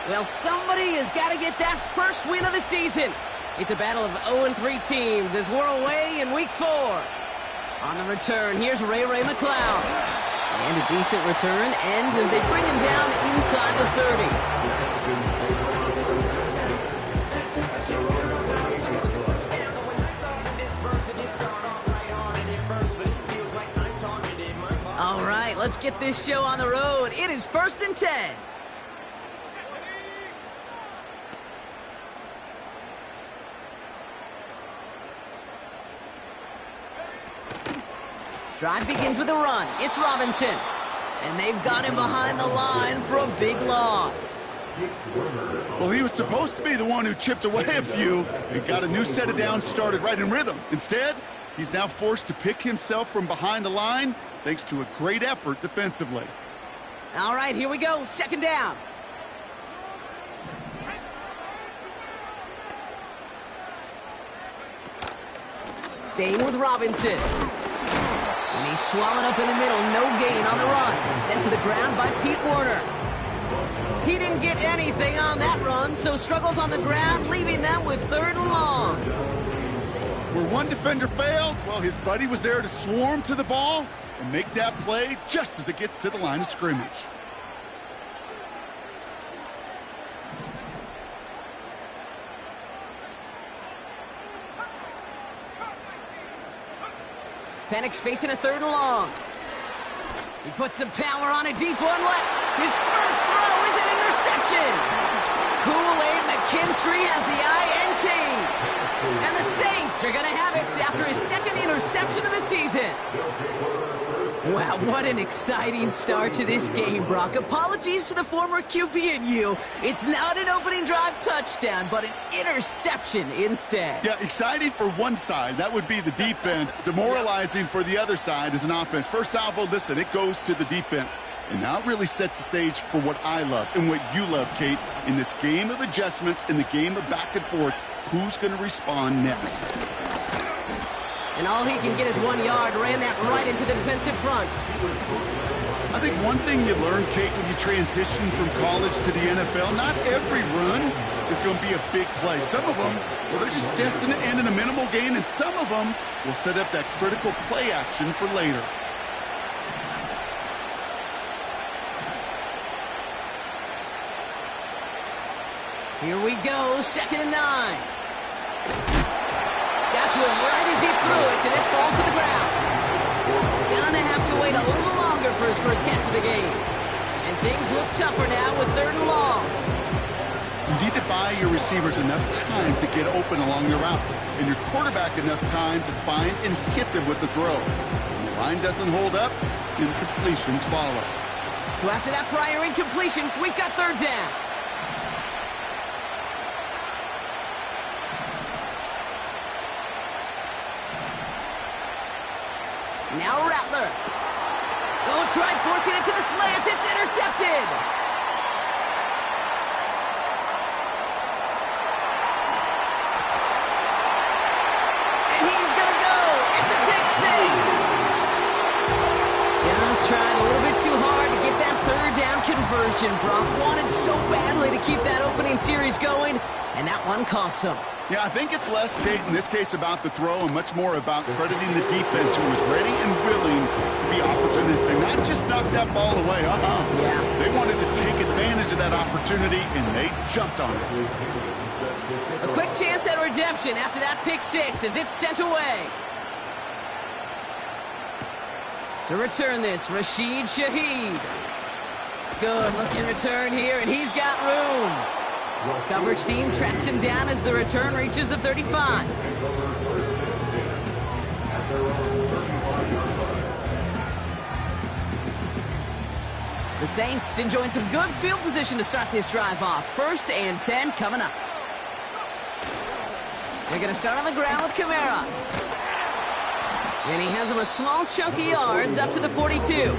Well, somebody has got to get that first win of the season. It's a battle of 0-3 teams as we're away in week 4. On the return, here's Ray McLeod. And a decent return ends as they bring him down inside the 30. All right, let's get this show on the road. It is 1st and 10. Drive begins with a run. It's Robinson. And they've got him behind the line for a big loss. Well, he was supposed to be the one who chipped away a few and got a new set of downs started right in rhythm. Instead, he's now forced to pick himself from behind the line thanks to a great effort defensively. All right, here we go. 2nd down. Staying with Robinson. And he's swallowed up in the middle. No gain on the run. Sent to the ground by Pete Werner. He didn't get anything on that run, so struggles on the ground, leaving them with 3rd and long. Where one defender failed, well, his buddy was there to swarm to the ball and make that play just as it gets to the line of scrimmage. Penix facing a 3rd and long. He puts some power on a deep one. His first throw is an interception. Kool-Aid McKinstry has the INT. And the Saints are going to have it after his 2nd interception of the season. Wow, what an exciting start to this game, Brock. Apologies to the former QB and you. It's not an opening drive touchdown, but an interception instead. Yeah, exciting for one side. That would be the defense. Demoralizing for the other side as an offense. First salvo, listen, it goes to the defense. And now it really sets the stage for what I love and what you love, Kate. In this game of adjustments, in the game of back and forth, who's going to respond next? And all he can get is 1 yard. Ran that right into the defensive front. I think one thing you learn, Kate, when you transition from college to the NFL, not every run is going to be a big play. Some of them, well, they're just destined to end in a minimal gain, and some of them will set up that critical play action for later. Here we go, 2nd and 9. Got to him right as he threw it, and it falls to the ground. Gonna have to wait a little longer for his first catch of the game. And things look tougher now with 3rd and long. You need to buy your receivers enough time to get open along the route, and your quarterback enough time to find and hit them with the throw. When the line doesn't hold up, incompletions follow. So after that prior incompletion, we've got 3rd down. Now Rattler. Oh, tried forcing it to the slant. It's intercepted. And he's going to go. It's a pick 6. Just tried a little bit too hard to get that 3rd down conversion. Brock wanted so badly to keep that opening series going, and that one cost him. Yeah, I think it's less, Kate, in this case about the throw and much more about crediting the defense who was ready and willing to be opportunistic. Not just knock that ball away. Yeah. They wanted to take advantage of that opportunity, and they jumped on it. A quick chance at redemption after that pick 6 as it's sent away. To return this, Rashid Shaheed. Good looking return here, and he's got room. Coverage team tracks him down as the return reaches the 35. The Saints enjoying some good field position to start this drive off. 1st and 10 coming up. They're going to start on the ground with Kamara. And he has him a small chunk of yards up to the 42.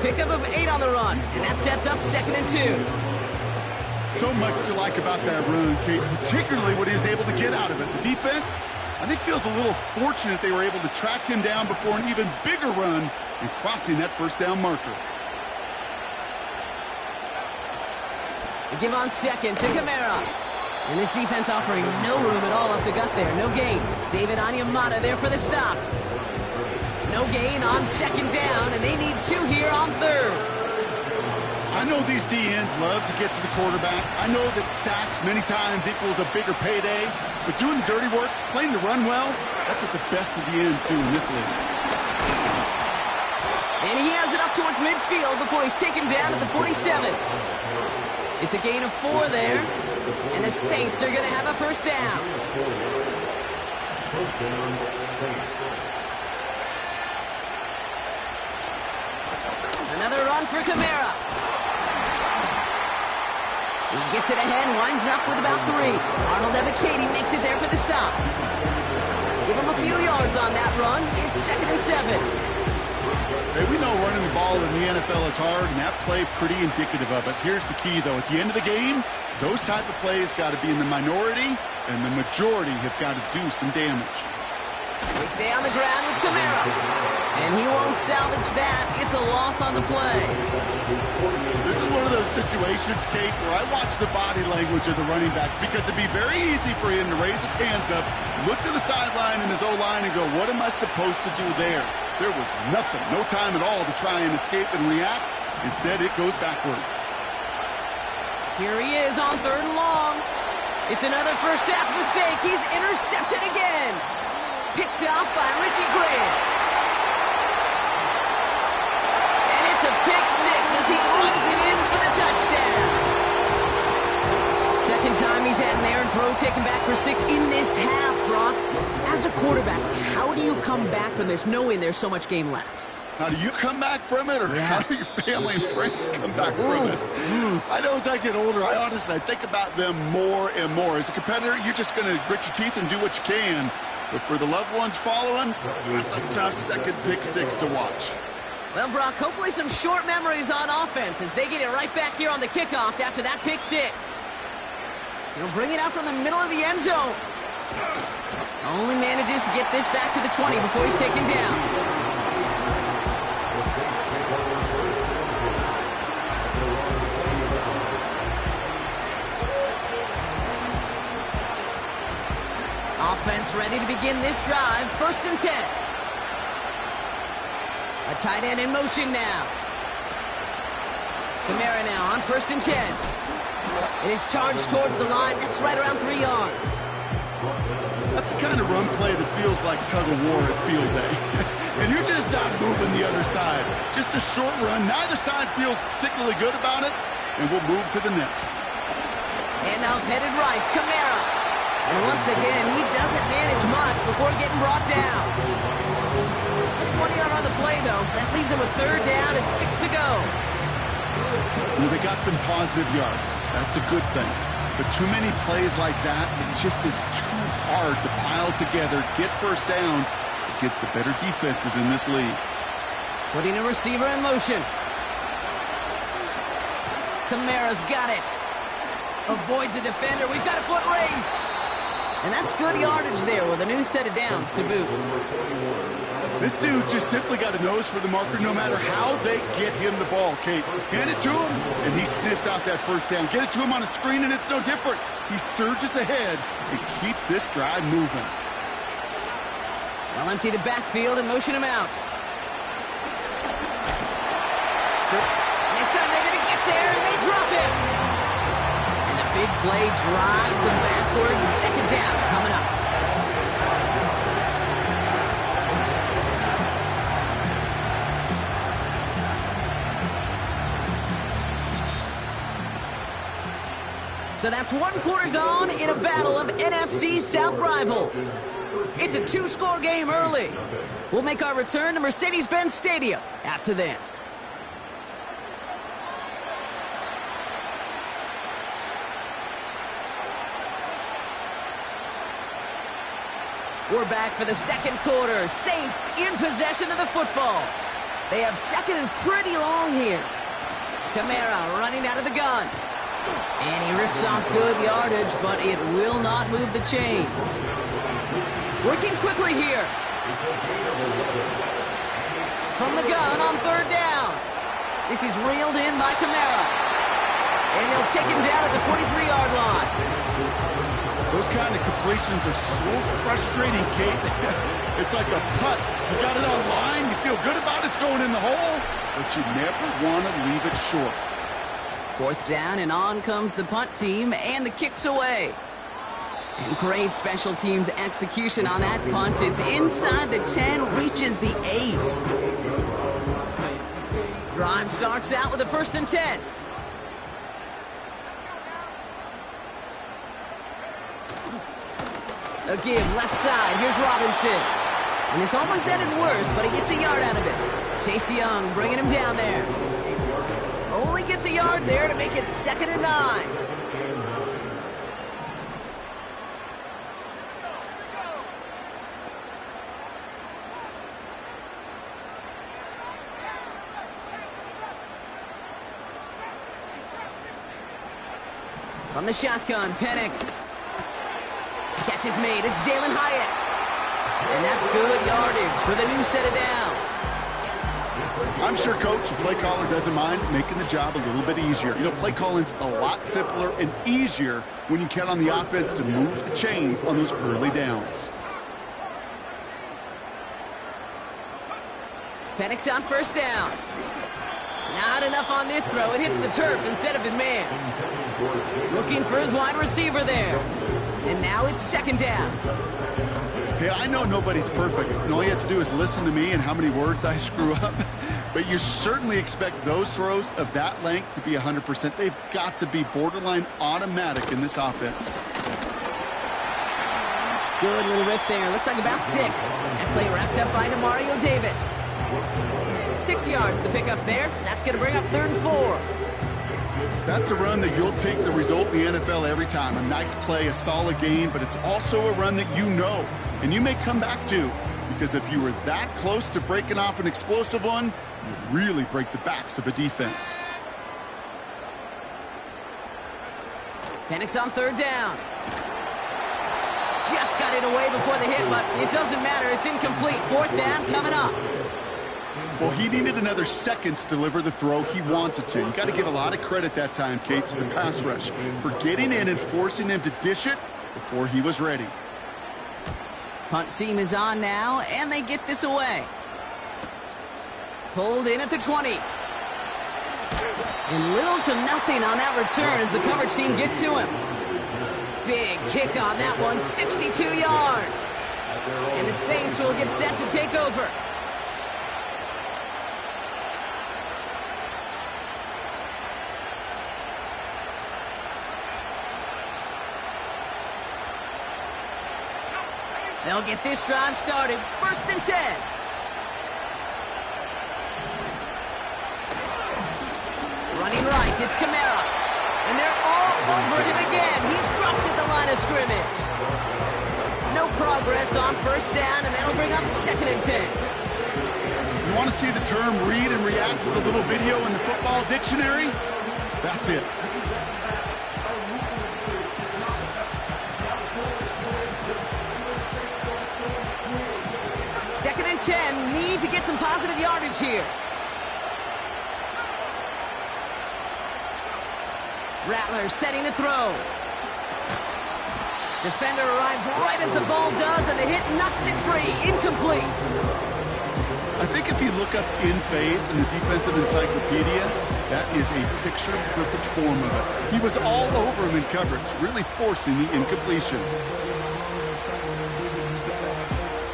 Pickup of 8 on the run, and that sets up 2nd and 2. So much to like about that run, Kate, particularly what he was able to get out of it. The defense, I think feels a little fortunate they were able to track him down before an even bigger run and crossing that first down marker. They give on second to Kamara. And this defense offering no room at all up the gut there. No gain. David Onyemata there for the stop. No gain on second down, and they need 2 here on third. I know these DNs love to get to the quarterback. I know that sacks many times equals a bigger payday, but doing the dirty work, playing to run well, that's what the best of the ends do in this league. And he has it up towards midfield before he's taken down at the 47. It's a gain of 4 there, and the Saints are going to have a first down. Another run for Kamara. He gets it ahead, winds up with about 3. Arnold Ebiketie makes it there for the stop. Give him a few yards on that run. It's 2nd and 7. Hey, we know running the ball in the NFL is hard, and that play pretty indicative of it. Here's the key, though. At the end of the game, those type of plays got to be in the minority, and the majority have got to do some damage. They stay on the ground with Kamara. And he won't salvage that. It's a loss on the play. This is one of those situations, Kate, where I watch the body language of the running back because it'd be very easy for him to raise his hands up, look to the sideline in his O-line and go, what am I supposed to do there? There was nothing, no time at all to try and escape and react. Instead, it goes backwards. Here he is on 3rd and long. It's another first half mistake. He's intercepted again. Picked off by Richie Grant. And it's a pick 6 as he runs it in for the touchdown. Second time he's had an errant throw taken back for 6 in this half, Brock. As a quarterback, how do you come back from this knowing there's so much game left? How do you come back from it, or how do your family and friends come back from it? I know as I get older, I think about them more and more. As a competitor, you're just going to grit your teeth and do what you can. But for the loved ones following, that's a tough second pick 6 to watch. Well, Brock, hopefully some short memories on offense as they get it right back here on the kickoff after that pick 6. He'll bring it out from the middle of the end zone. Only manages to get this back to the 20 before he's taken down. Offense ready to begin this drive. 1st and 10. A tight end in motion now. Kamara now on 1st and 10. It is charged towards the line. That's right around 3 yards. That's the kind of run play that feels like tug-of-war at field day. And you're just not moving the other side. Just a short run. Neither side feels particularly good about it. And we'll move to the next. Handoff headed right. Kamara. And once again, he doesn't manage much before getting brought down. Just 1 yard on the play, though. That leaves him with 3rd down and 6 to go. Well, they got some positive yards. That's a good thing. But too many plays like that, it just is too hard to pile together, get first downs against the better defenses in this league. Putting a receiver in motion. Kamara's got it. Avoids a defender. We've got a foot race. And that's good yardage there with a new set of downs to boot. This dude just simply got a nose for the marker no matter how they get him the ball, Kate. Hand it to him, and he sniffs out that first down. Get it to him on a screen, and it's no different. He surges ahead and keeps this drive moving. They'll empty the backfield and motion him out. So, this time they're going to get there, and they drop him. And the big play drives them backwards. 2nd down coming up. So that's 1 quarter gone in a battle of NFC South rivals. It's a 2-score game early. We'll make our return to Mercedes-Benz Stadium after this. We're back for the 2nd quarter. Saints in possession of the football. They have 2nd and pretty long here. Kamara running out of the gun. And he rips off good yardage, but it will not move the chains. Working quickly here. From the gun on third down. This is reeled in by Kamara. And they'll take him down at the 43-yard line. Those kind of completions are so frustrating, Kate. It's like a putt. You got it on line, you feel good about it's going in the hole, but you never want to leave it short. Fourth down, and on comes the punt team, and the kick's away. And great special teams execution on that punt. It's inside the 10, reaches the 8. Drive starts out with a 1st and 10. A give, left side. Here's Robinson. And this almost ended worse, but he gets a yard out of it. Chase Young bringing him down there. Only gets a yard there to make it 2nd and 9. From the shotgun, Penix. Catch is made. It's Jalen Hyatt. And that's good yardage for the new set of downs. I'm sure Coach, the play caller, doesn't mind making the job a little bit easier. You know, play calling's a lot simpler and easier when you count on the offense to move the chains on those early downs. Penix on 1st down. Not enough on this throw. It hits the turf instead of his man. Looking for his wide receiver there. And now it's 2nd down. Hey, I know nobody's perfect, and all you have to do is listen to me and how many words I screw up. But you certainly expect those throws of that length to be 100%. They've got to be borderline automatic in this offense. Good little rip there. Looks like about 6. That play wrapped up by Demario Davis. 6 yards the pickup there. That's going to bring up 3rd and 4. That's a run that you'll take the result in the NFL every time. A nice play, a solid game, but it's also a run that you know and you may come back to, because if you were that close to breaking off an explosive one, you really break the backs of a defense. Penix on 3rd down. Just got it away before the hit, but it doesn't matter. It's incomplete. 4th down coming up. Well, he needed another second to deliver the throw he wanted to. You got to give a lot of credit that time, Kate, to the pass rush for getting in and forcing him to dish it before he was ready. Punt team is on now, and they get this away. Pulled in at the 20. And little to nothing on that return as the coverage team gets to him. Big kick on that one, 62 yards. And the Saints will get set to take over. They'll get this drive started. 1st and 10. Running right, it's Kamara. And they're all over him again. He's dropped at the line of scrimmage. No progress on 1st down, and that'll bring up 2nd and 10. You want to see the term read and react with a little video in the football dictionary? That's it. Second and 10, need to get some positive yardage here. Rattler setting a throw. Defender arrives right as the ball does, and the hit knocks it free. Incomplete. I think if you look up in phase in the defensive encyclopedia, that is a picture-perfect form of it. He was all over him in coverage, really forcing the incompletion.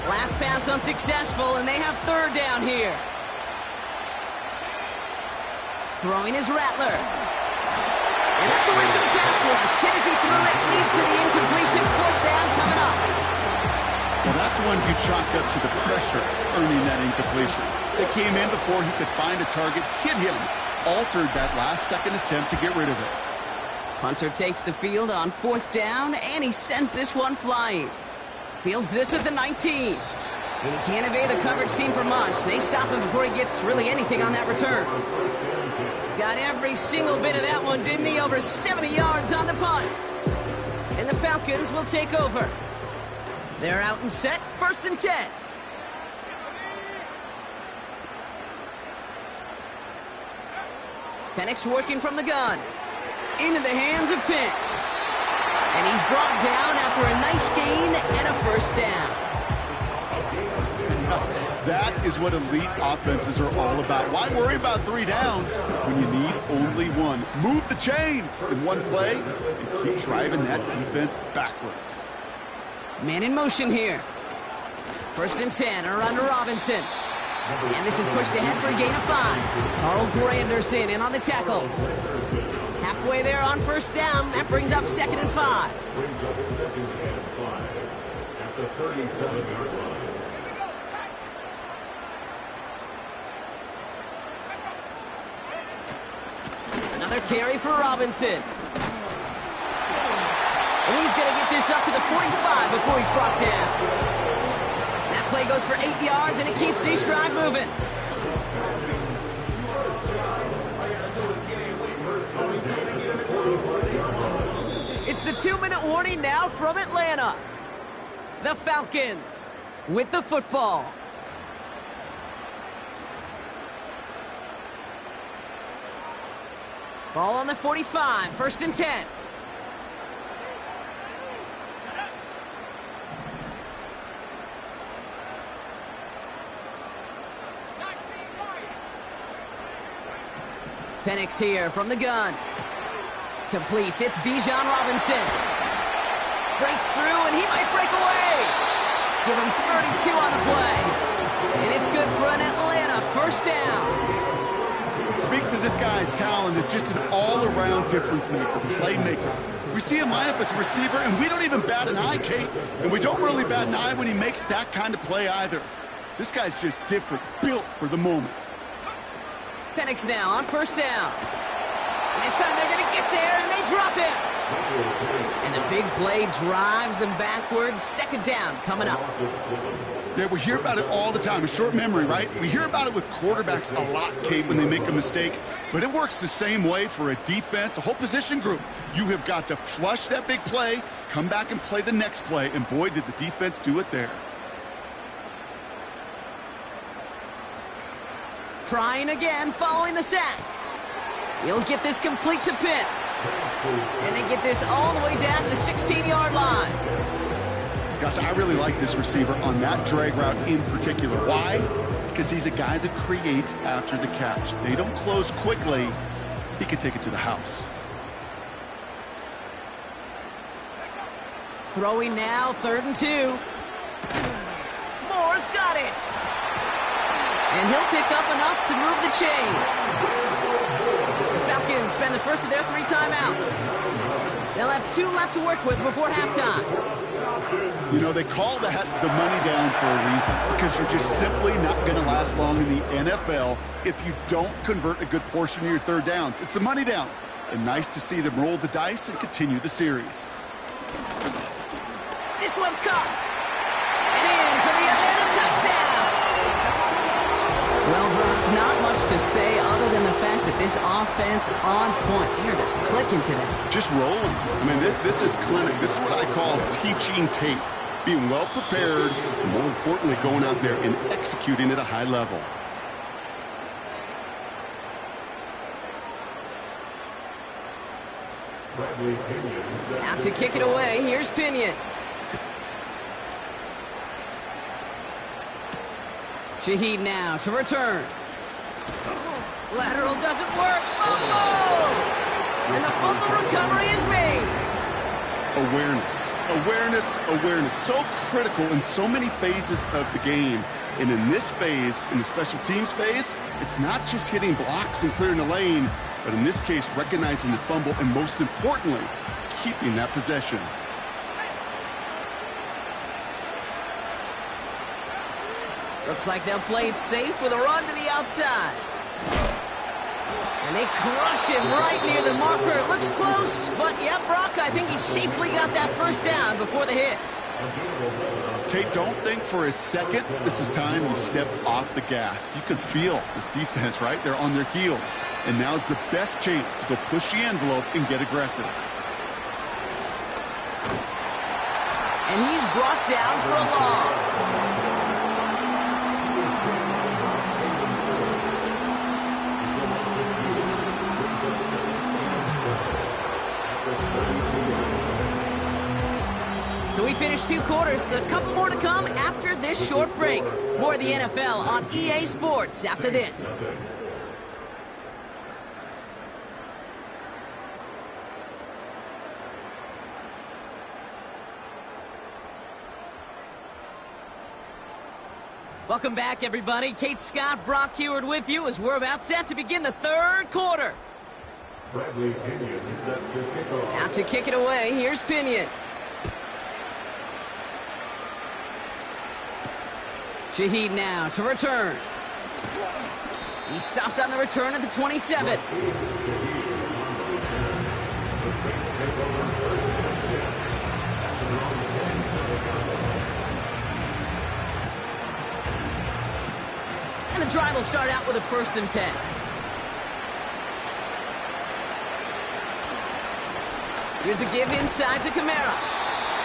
Last pass unsuccessful, and they have 3rd down here. Throwing is Rattler. And that's a win for the pass rush. Hit as he threw it, leads to the incompletion. 4th down coming up. Well, that's one you chalk up to the pressure earning that incompletion. They came in before he could find a target, hit him, altered that last-second attempt to get rid of it. Hunter takes the field on 4th down, and he sends this one flying. Fields this at the 19. And he can't evade the coverage team for much. They stop him before he gets really anything on that return. Got every single bit of that one, didn't he? Over 70 yards on the punt. And the Falcons will take over. They're out and set, 1st and 10. Penix working from the gun. Into the hands of Pitts. And he's brought down after a nice gain and a 1st down. That is what elite offenses are all about. Why worry about 3 downs when you need only 1? Move the chains in 1 play and keep driving that defense backwards. Man in motion here. 1st and 10, around to Robinson. And this is pushed ahead for a gain of 5. Carl Granderson in on the tackle. Halfway there on 1st down. That brings up 2nd and 5. Brings up 2nd and 5 at the 37-yard line. Another carry for Robinson. And he's going to get this up to the 45 before he's brought down. That play goes for 8 yards, and it keeps the drive moving. It's the 2-minute warning now from Atlanta. The Falcons with the football. Ball on the 45, 1st and 10. Penix here from the gun. Completes. It's Bijan Robinson. Breaks through, and he might break away. Give him 32 on the play. And it's good for an Atlanta 1st down. Speaks to this guy's talent as just an all-around difference maker, playmaker. We see him line up as a receiver, and we don't even bat an eye, Kate. And we don't really bat an eye when he makes that kind of play either. This guy's just different, built for the moment. Penix now on 1st down. And this time they're going to get there, and they drop him. And the big play drives them backwards. 2nd down coming up. Yeah, we hear about it all the time. A short memory, right? We hear about it with quarterbacks a lot, Kate, when they make a mistake. But it works the same way for a defense, a whole position group. You have got to flush that big play, come back and play the next play. And boy, did the defense do it there. Trying again following the sack. He'll get this complete to Pitts. And they get this all the way down to the 16-yard line. Gosh, I really like this receiver on that drag route in particular. Why? Because he's a guy that creates after the catch. They don't close quickly. He could take it to the house. Throwing now, 3rd and 2. Moore's got it. And he'll pick up enough to move the chains. The Falcons spend the first of their 3 timeouts. They'll have 2 left to work with before halftime. You know, they call that the money down for a reason, because you're just simply not going to last long in the NFL if you don't convert a good portion of your 3rd downs. It's the money down. And nice to see them roll the dice and continue the series. This one's caught. And in for the Atlanta touchdown. Well, Brock, not much to say other than the fact that this offense on point. They're just clicking today. Just rolling. I mean, this is clinic. This is what I call teaching tape. Being well prepared, and more importantly, going out there and executing at a high level. Out to kick it away. Here's Pinion. Shaheed now to return. Lateral doesn't work. Fumble! And the fumble recovery is made. Awareness, awareness, awareness. So critical in so many phases of the game. And in this phase, in the special teams phase, it's not just hitting blocks and clearing the lane, but in this case, recognizing the fumble and most importantly, keeping that possession. Looks like they'll play it safe with a run to the outside. And they crush him right near the marker. It looks close, but yeah, Brock, I think he safely got that 1st down before the hit. Kate, don't think for a second this is time you step off the gas. You can feel this defense, right? They're on their heels. And now's the best chance to go push the envelope and get aggressive. And he's brought down for a loss. So we finished 2 quarters. A couple more to come after this short break. More of the NFL on EA Sports after this. Welcome back, everybody. Kate Scott, Brock Heward with you as we're about set to begin the 3rd quarter. Bradley Pinion set to kick off. Out to kick it away. Here's Pinion. Shaheed now to return. He stopped on the return at the 27. And the drive will start out with a 1st and 10. Here's a give inside to Kamara.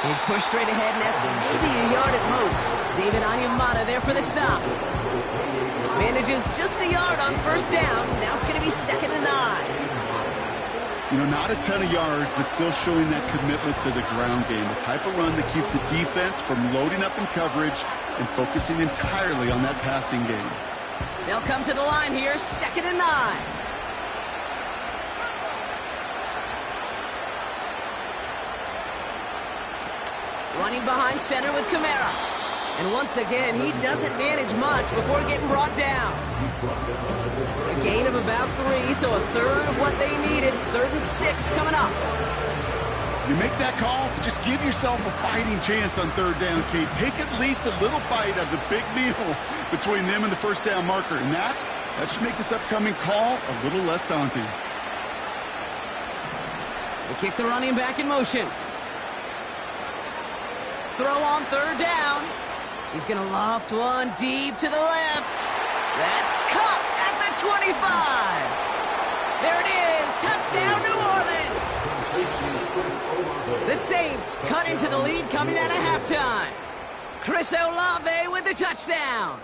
He's pushed straight ahead, and that's maybe a yard at most. David Onyemata there for the stop. Manages just a yard on 1st down. Now it's going to be 2nd and 9. You know, not a ton of yards, but still showing that commitment to the ground game. The type of run that keeps the defense from loading up in coverage and focusing entirely on that passing game. They'll come to the line here, 2nd and 9. Running behind center with Kamara. And once again, he doesn't manage much before getting brought down. A gain of about 3, so a 1/3 of what they needed. 3rd and 6 coming up. You make that call to just give yourself a fighting chance on 3rd down, Kate. Take at least a little bite of the big meal between them and the 1st down marker. And that should make this upcoming call a little less daunting. They kick the running back in motion. Throw on 3rd down. He's going to loft one deep to the left. That's caught at the 25. There it is. Touchdown, New Orleans. The Saints cut into the lead coming out of halftime. Chris Olave with the touchdown.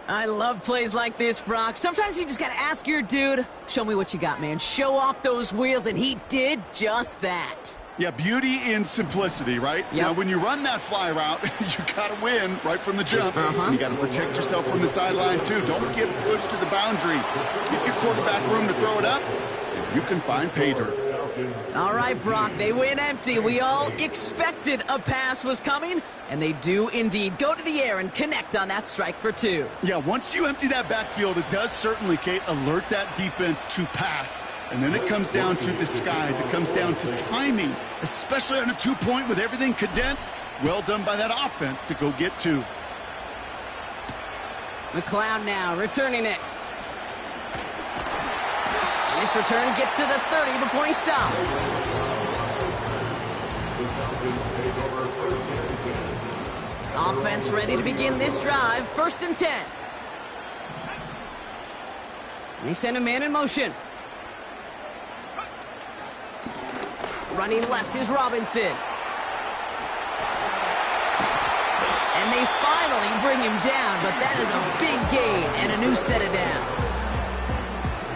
I love plays like this, Brock. Sometimes you just got to ask your dude, show me what you got, man. Show off those wheels, and he did just that. Yeah, beauty in simplicity, right? Yep. Now, when you run that fly route, you got to win right from the jump. And you got to protect yourself from the sideline, too. Don't get pushed to the boundary. Give your quarterback room to throw it up, and you can find pay dirt. All right, Brock, they win empty. We all expected a pass was coming, and they do indeed go to the air and connect on that strike for 2. Yeah, once you empty that backfield, it does certainly, Kate, alert that defense to pass. And then it comes down to disguise. It comes down to timing, especially on a 2-point with everything condensed. Well done by that offense to go get 2. McLeod now returning it. And this return gets to the 30 before he stopped. Offense ready to begin this drive. 1st and 10. They send a man in motion. Running left is Robinson. And they finally bring him down, but that is a big gain and a new set of downs.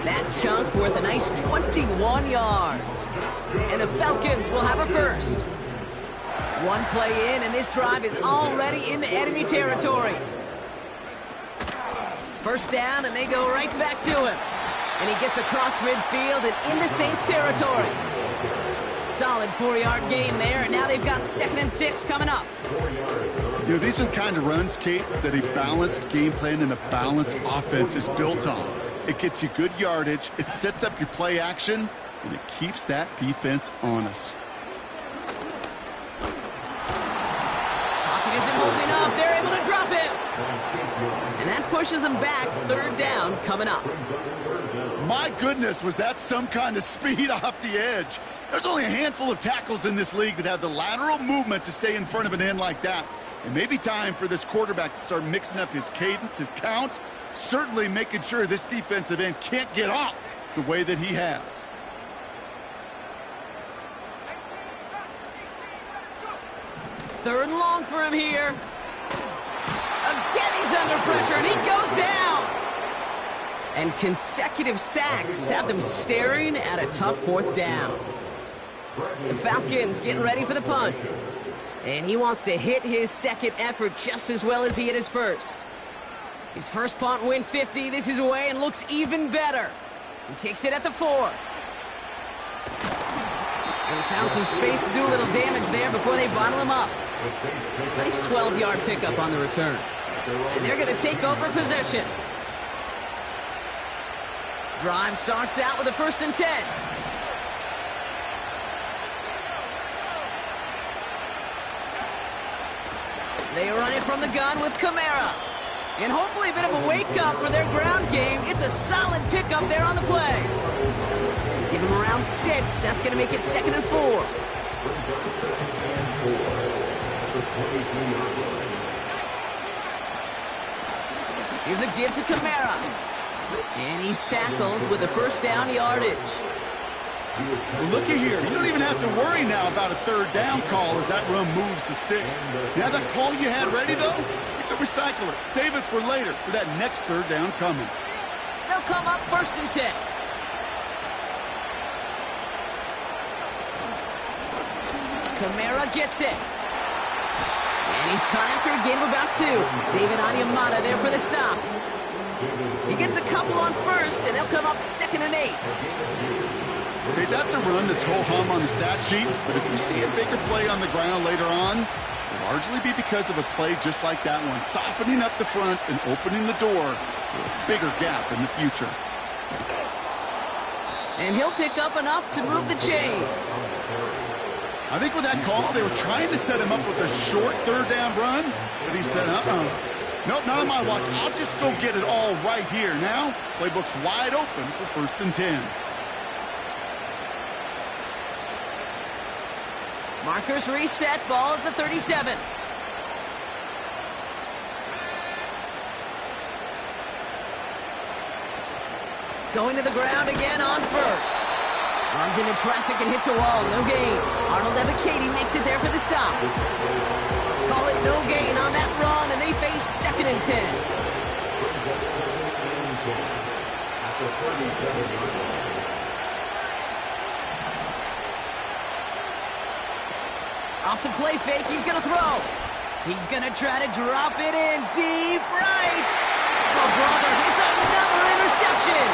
That chunk worth a nice 21 yards. And the Falcons will have a 1st. One play in, and this drive is already into enemy territory. 1st down, and they go right back to him. And he gets across midfield and into Saints territory. Solid 4-yard gain there, and now they've got 2nd and 6 coming up. You know, these are the kind of runs, Kate, that a balanced game plan and a balanced offense is built on. It gets you good yardage, it sets up your play action, and it keeps that defense honest. Pocket isn't holding up. They're able to drop him. And that pushes them back. 3rd down coming up. My goodness, was that some kind of speed off the edge. There's only a handful of tackles in this league that have the lateral movement to stay in front of an end like that. It may be time for this quarterback to start mixing up his cadence, his count, certainly making sure this defensive end can't get off the way that he has. 3rd and long for him here. Again, he's under pressure, and he goes down. And consecutive sacks have them staring at a tough 4th down. The Falcons getting ready for the punt. And he wants to hit his 2nd effort just as well as he hit his 1st. His first punt win 50. This is away and looks even better. He takes it at the 4. And he found some space to do a little damage there before they bottle him up. Nice 12-yard pickup on the return. And they're going to take over possession. Drive starts out with a 1st and 10. They run it from the gun with Kamara. And hopefully a bit of a wake-up for their ground game. It's a solid pickup there on the play. Give him around 6. That's going to make it 2nd and 4. Here's a give to Kamara. And he's tackled with a 1st down yardage. Well, looky here. You don't even have to worry now about a 3rd down call as that run moves the sticks. You have that call you had ready, though? You can recycle it. Save it for later for that next 3rd down coming. They'll come up 1st and 10. Kamara gets it. And he's caught after a gain of about 2. David Onyemata there for the stop. He gets a couple on 1st, and they'll come up 2nd and 8. Okay, that's a run that's ho-hum on the stat sheet, but if you see a bigger play on the ground later on, it'll largely be because of a play just like that one, softening up the front and opening the door for a bigger gap in the future. And he'll pick up enough to move the chains. I think with that call, they were trying to set him up with a short 3rd down run, but he said, nope, not on my watch. I'll just go get it all right here. Now, playbook's wide open for 1st and 10. Markers reset, ball at the 37. Going to the ground again on 1st. Runs into traffic and hits a wall, no gain. Arnold Ebiketie makes it there for the stop. Call it no gain on that run, and they face 2nd and 10. Off the play fake, he's going to throw. He's going to try to drop it in deep right. Oh, brother, it's another interception.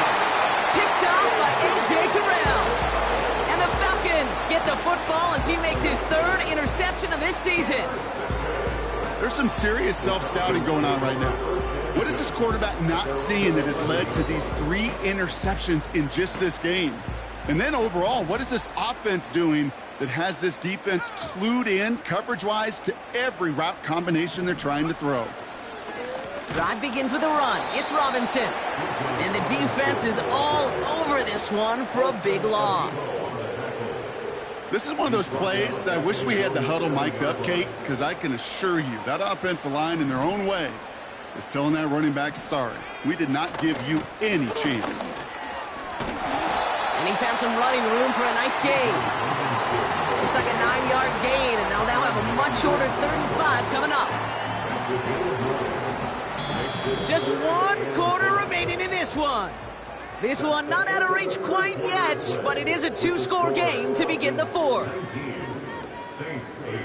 Picked off by A.J. Terrell. And the Falcons get the football as he makes his 3rd interception of this season. There's some serious self-scouting going on right now. What is this quarterback not seeing that has led to these 3 interceptions in just this game? And then overall, what is this offense doing that has this defense clued in coverage-wise to every route combination they're trying to throw? Drive begins with a run. It's Robinson. And the defense is all over this one for a big loss. This is one of those plays that I wish we had the huddle mic'd up, Kate, because I can assure you that offensive line in their own way is telling that running back, sorry, we did not give you any chance. And he found some running room for a nice gain. Looks like a 9-yard gain, and they'll now have a much shorter 3rd and 5 coming up. Just 1 quarter remaining in this one. This one not out of reach quite yet, but it is a 2-score game to begin the 4th. Saints 8.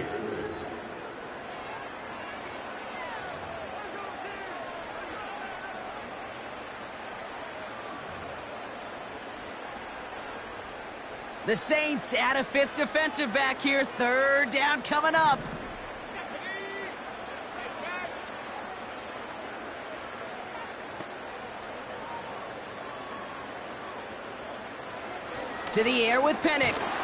The Saints add a 5th defensive back here. 3rd down coming up. To the air with Penix.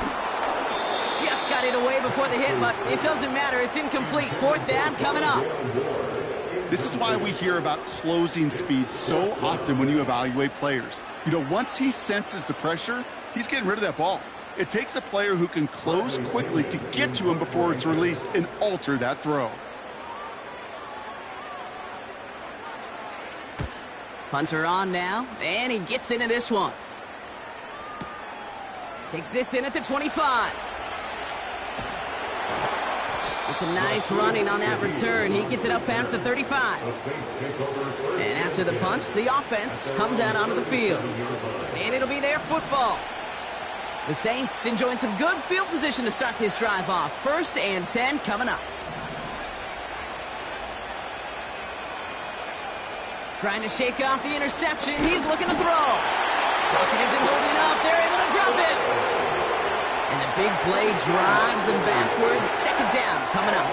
Just got it away before the hit, but it doesn't matter. It's incomplete. 4th down coming up. This is why we hear about closing speed so often when you evaluate players. You know, once he senses the pressure, he's getting rid of that ball. It takes a player who can close quickly to get to him before it's released and alter that throw. Punter on now, and he gets into this one. Takes this in at the 25. It's a nice running on that return. He gets it up past the 35. And after the punch, the offense comes out onto the field. And it'll be their football. The Saints enjoying some good field position to start this drive off. 1st and 10 coming up. Trying to shake off the interception. He's looking to throw. Pocket isn't holding up. They're able to drop it. And the big play drives them backwards. 2nd down coming up.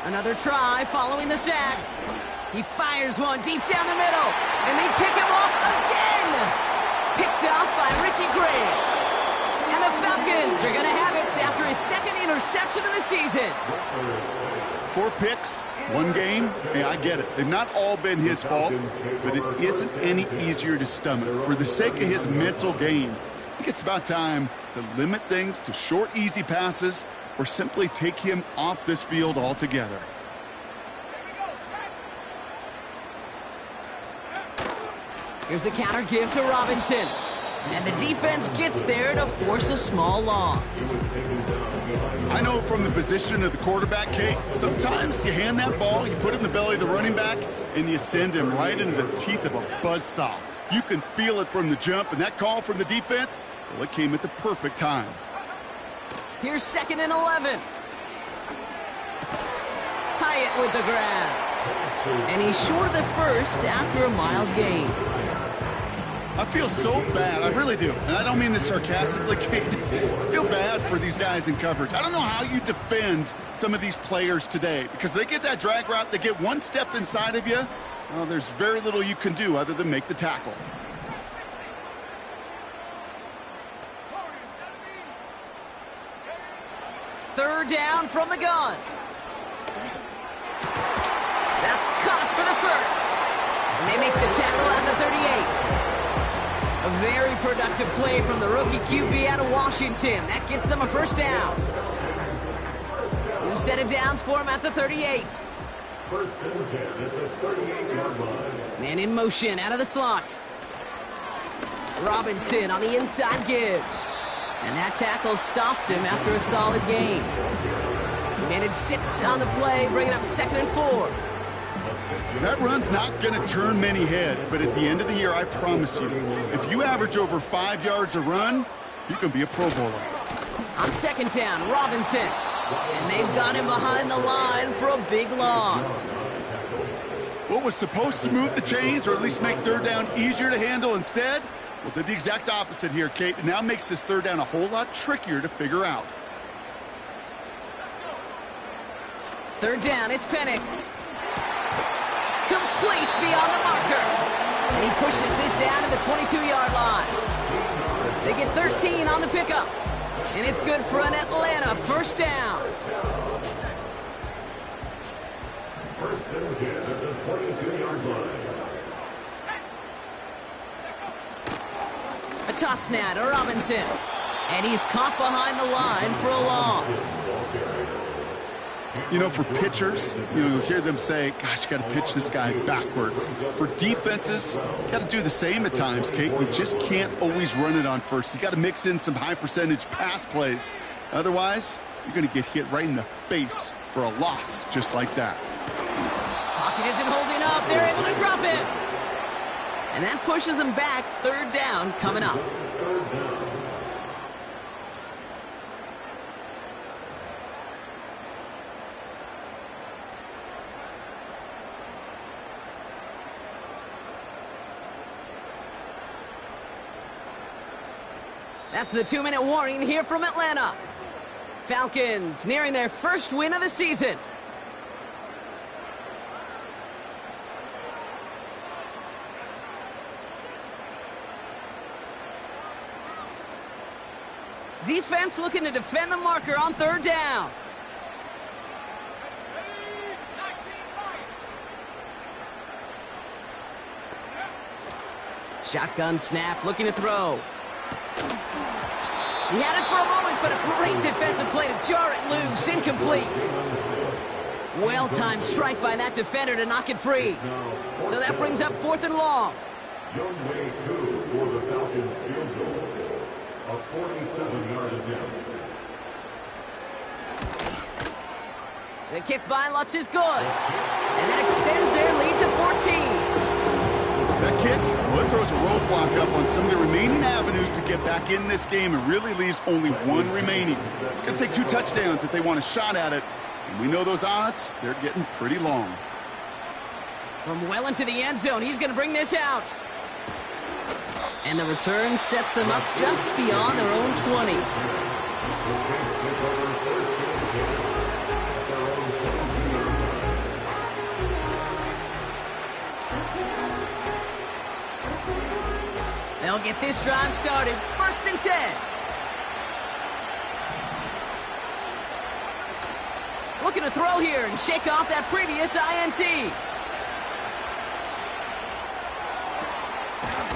Another try following the sack. He fires one deep down the middle, and they pick him off again. Picked off by Richie Gray. And the Falcons are going to have it after his 2nd interception of the season. 4 picks, 1 game. Hey, I get it. They've not all been his fault, but it isn't any easier to stomach. For the sake of his mental game, I think it's about time to limit things to short, easy passes or simply take him off this field altogether. Here's a counter give to Robinson. And the defense gets there to force a small loss. I know from the position of the quarterback, Kate, sometimes you hand that ball, you put it in the belly of the running back, and you send him right into the teeth of a buzzsaw. You can feel it from the jump, and that call from the defense, well, it came at the perfect time. Here's 2nd and 11. Hyatt with the grab. And he's short of the 1st after a mild gain. I feel so bad. I really do. And I don't mean this sarcastically, Kate. I feel bad for these guys in coverage. I don't know how you defend some of these players today because they get that drag route, they get 1 step inside of you. Well, there's very little you can do other than make the tackle. Third down from the gun. That's caught for the 1st. And they make the tackle at the 38. A very productive play from the rookie QB out of Washington. That gets them a 1st down. New set of downs for him at the 38. 1st and 10 at the 38-yard line. Man in motion out of the slot. Robinson on the inside give. And that tackle stops him after a solid gain. He managed 6 on the play, bringing up 2nd and 4. That run's not going to turn many heads, but at the end of the year, I promise you, if you average over 5 yards a run, you can be a Pro Bowler. On 2nd down, Robinson. And they've got him behind the line for a big loss. What was supposed to move the chains, or at least make 3rd down easier to handle instead, well, did the exact opposite here, Kate. It now makes this 3rd down a whole lot trickier to figure out. 3rd down, it's Penix. Complete beyond the marker. And he pushes this down to the 22-yard line. They get 13 on the pickup. And it's good for an Atlanta 1st down. 1st and 10 at the 22-yard line. A toss now to Robinson. And he's caught behind the line for a loss. You know, for pitchers, you'll hear them say, gosh, you got to pitch this guy backwards. For defenses, you got to do the same at times, Kate. You just can't always run it on 1st. You got to mix in some high-percentage pass plays. Otherwise, you're going to get hit right in the face for a loss just like that. Pocket isn't holding up. They're able to drop it. And that pushes them back. 3rd down coming up. That's the 2-minute warning here from Atlanta. Falcons nearing their 1st win of the season. Defense looking to defend the marker on 3rd down. Shotgun snap, looking to throw. He had it for a moment, but a great defensive play to jar it loose. Incomplete. Well-timed strike by that defender to knock it free. So that brings up 4th and long. Young Way 2 for the Falcons field goal. A 47-yard attempt. The kick by Lutz is good. And that extends their lead to 14. That kick, well, it throws a roadblock up on some of the remaining avenues to get back in this game and really leaves only one remaining. It's going to take 2 touchdowns if they want a shot at it. And we know those odds, they're getting pretty long. From well into the end zone, he's going to bring this out. And the return sets them up just beyond their own 20. They'll get this drive started. 1st and 10. Looking to throw here and shake off that previous INT.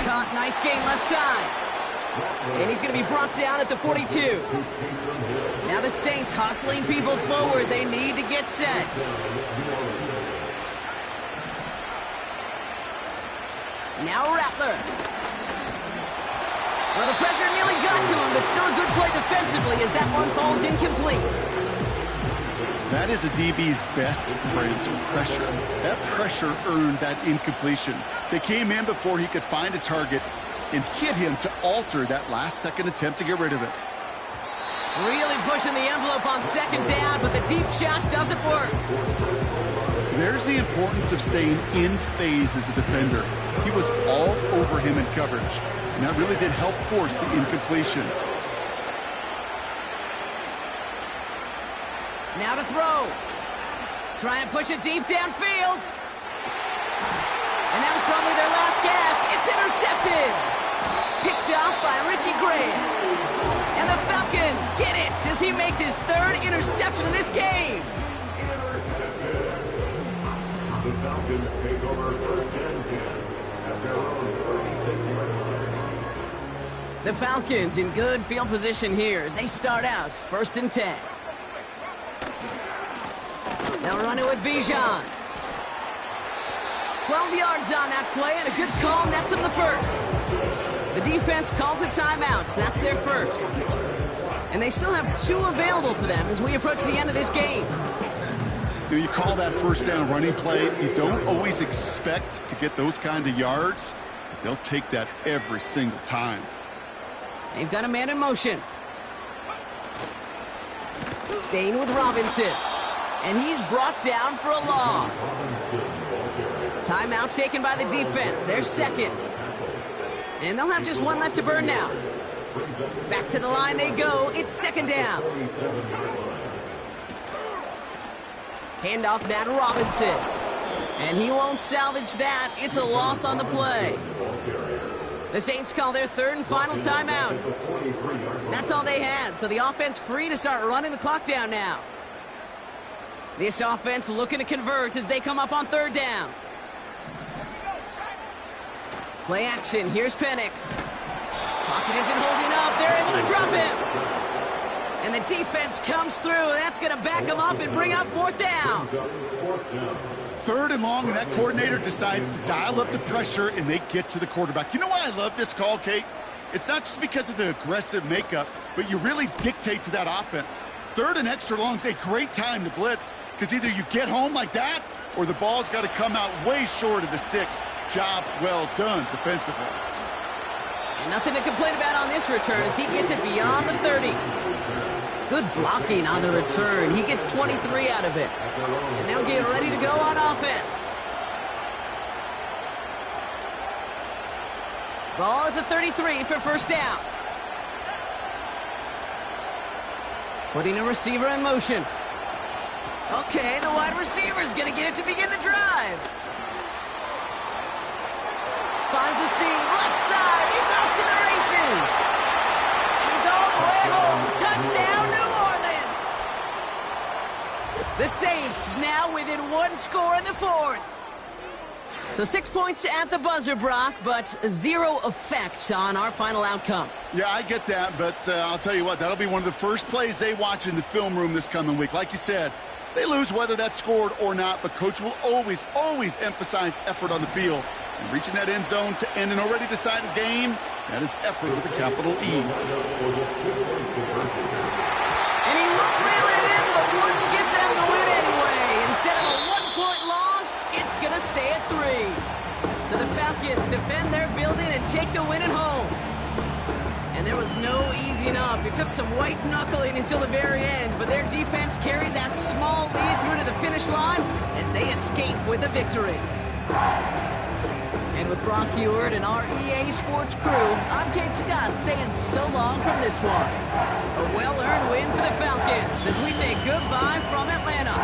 Caught, nice gain left side. And he's going to be brought down at the 42. Now the Saints hustling people forward. They need to get set. Now Rattler. Well, the pressure nearly got to him, but still a good play defensively as that one falls incomplete. That is a DB's best friend, pressure. That pressure earned that incompletion. They came in before he could find a target and hit him to alter that last-second attempt to get rid of it. Really pushing the envelope on 2nd down, but the deep shot doesn't work. There's the importance of staying in phase as a defender. He was all over him in coverage, and that really did help force the incompletion. Now to throw. Trying to push it deep downfield. And that was probably their last gasp. It's intercepted. Picked off by Richie Grant. And the Falcons get it as he makes his 3rd interception in this game. The Falcons take over 1st and 10 at their own 36-yard line. The Falcons in good field position here as they start out 1st and 10. They'll run it with Bijan. 12 yards on that play and a good call nets them the 1st. The defense calls a timeout, so that's their 1st. And they still have 2 available for them as we approach the end of this game. You call that 1st down running play. You don't always expect to get those kind of yards. But they'll take that every single time. They've got a man in motion. Staying with Robinson. And he's brought down for a loss. Timeout taken by the defense. Their 2nd. And they'll have just 1 left to burn now. Back to the line they go. It's 2nd down. Handoff now to Robinson. And he won't salvage that. It's a loss on the play. The Saints call their 3rd and final timeout. That's all they had, so the offense free to start running the clock down now. This offense looking to convert as they come up on 3rd down. Play action. Here's Penix. Pocket isn't holding up. They're able to drop him. And the defense comes through. That's going to back him up and bring up 4th down. 3rd and long, and that coordinator decides to dial up the pressure, and they get to the quarterback. You know why I love this call, Kate? It's not just because of the aggressive makeup, but you really dictate to that offense. 3rd and extra long is a great time to blitz because either you get home like that or the ball's got to come out way short of the sticks. Job well done defensively. And nothing to complain about on this return as he gets it beyond the 30. Good blocking on the return. He gets 23 out of it. And they'll get ready to go on offense. Ball at the 33 for 1st down. Putting a receiver in motion. Okay, the wide receiver's going to get it to begin the drive. Finds a seam, left side. He's off to the races. He's all the way home. Touchdown, New Orleans. The Saints now within 1 score in the 4th. So 6 points at the buzzer, Brock, but 0 effect on our final outcome. Yeah, I get that, but I'll tell you what, that'll be one of the first plays they watch in the film room this coming week. Like you said, they lose whether that's scored or not, but Coach will always, always emphasize effort on the field. And reaching that end zone to end an already decided game, that is effort with a capital E. And he won't reel it in, but wouldn't get them the win anyway. Instead of a 1-point loss, it's going to stay at 3. So the Falcons defend their building and take the win at home. And there was no easing up. It took some white knuckling until the very end, but their defense carried that small lead through to the finish line as they escape with a victory. And with Brock Heward and our EA Sports crew, I'm Kate Scott saying so long from this one. A well-earned win for the Falcons as we say goodbye from Atlanta.